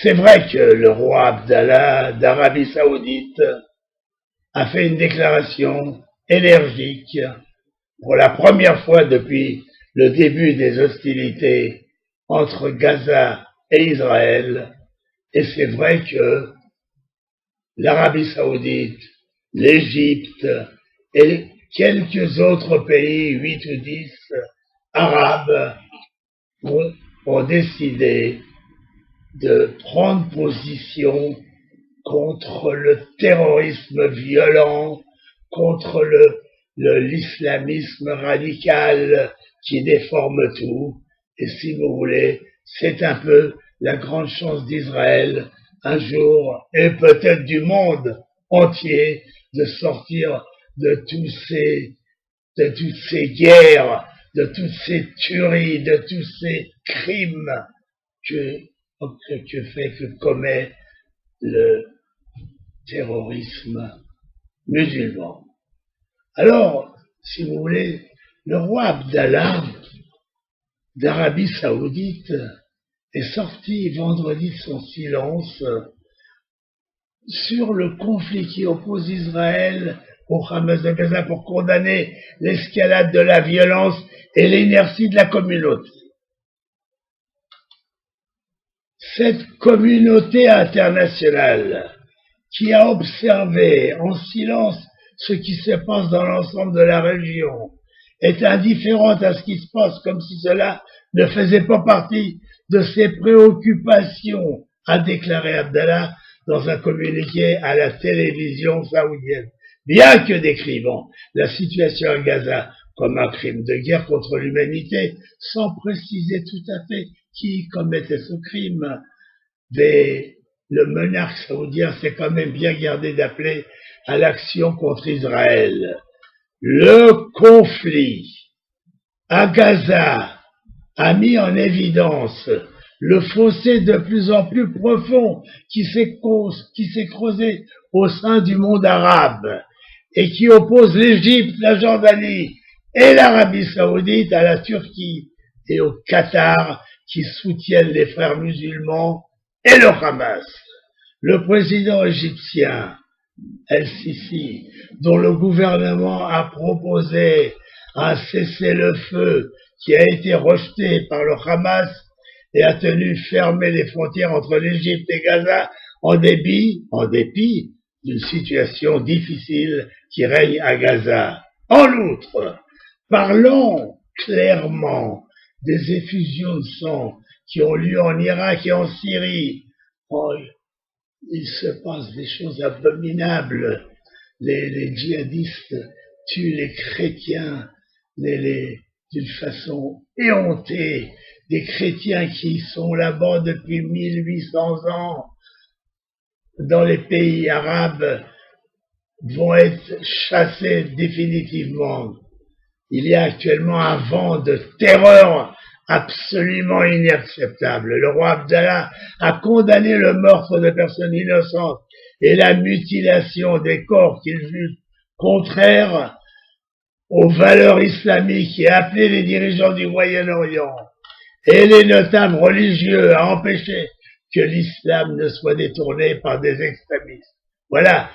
C'est vrai que le roi Abdallah d'Arabie Saoudite a fait une déclaration énergique pour la première fois depuis le début des hostilités entre Gaza et Israël. Et c'est vrai que l'Arabie Saoudite, l'Égypte et quelques autres pays, 8 ou 10 arabes, ont décidé de prendre position contre le terrorisme violent, contre l'islamisme radical qui déforme tout. Et si vous voulez, c'est un peu la grande chance d'Israël un jour, et peut-être du monde entier, de sortir de toutes ces guerres, de toutes ces tueries, de tous ces crimes que commet le terrorisme musulman. Alors, si vous voulez, le roi Abdallah d'Arabie Saoudite est sorti vendredi de son silence sur le conflit qui oppose Israël au Hamas de Gaza pour condamner l'escalade de la violence et l'inertie de la communauté. Cette communauté internationale qui a observé en silence ce qui se passe dans l'ensemble de la région est indifférente à ce qui se passe, comme si cela ne faisait pas partie de ses préoccupations, a déclaré Abdallah dans un communiqué à la télévision saoudienne. Bien que décrivant la situation à Gaza comme un crime de guerre contre l'humanité, sans préciser tout à fait qui commettait ce crime, mais le monarque saoudien s'est quand même bien gardé d'appeler à l'action contre Israël. Le conflit à Gaza a mis en évidence le fossé de plus en plus profond qui s'est creusé au sein du monde arabe et qui oppose l'Égypte, la Jordanie et l'Arabie Saoudite à la Turquie et au Qatar qui soutiennent les frères musulmans et le Hamas. Le président égyptien El-Sisi, dont le gouvernement a proposé un cessez-le-feu qui a été rejeté par le Hamas et a tenu fermer les frontières entre l'Égypte et Gaza en dépit d'une situation difficile qui règne à Gaza. En outre, parlons clairement des effusions de sang qui ont lieu en Irak et en Syrie. Il se passe des choses abominables. Les djihadistes tuent les chrétiens d'une façon éhontée. Des chrétiens qui sont là-bas depuis 1800 ans dans les pays arabes vont être chassés définitivement. Il y a actuellement un vent de terreur absolument inacceptable. Le roi Abdallah a condamné le meurtre de personnes innocentes et la mutilation des corps qu'il juge contraire aux valeurs islamiques et a appelé les dirigeants du Moyen-Orient et les notables religieux à empêcher que l'islam ne soit détourné par des extrémistes. Voilà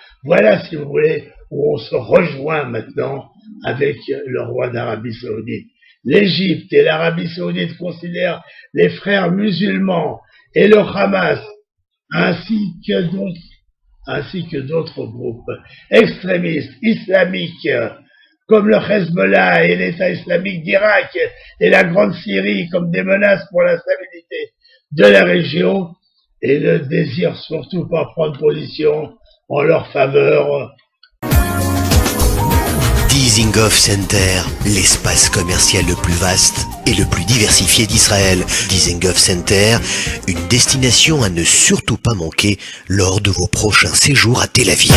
si vous voulez, où on se rejoint maintenant avec le roi d'Arabie Saoudite. L'Égypte et l'Arabie Saoudite considèrent les frères musulmans et le Hamas, ainsi que d'autres groupes extrémistes islamiques, comme le Hezbollah et l'État islamique d'Irak et la Grande Syrie, comme des menaces pour la stabilité de la région, et ne désirent surtout pas prendre position en leur faveur. Dizengoff Center, l'espace commercial le plus vaste et le plus diversifié d'Israël. Dizengoff Center, une destination à ne surtout pas manquer lors de vos prochains séjours à Tel Aviv.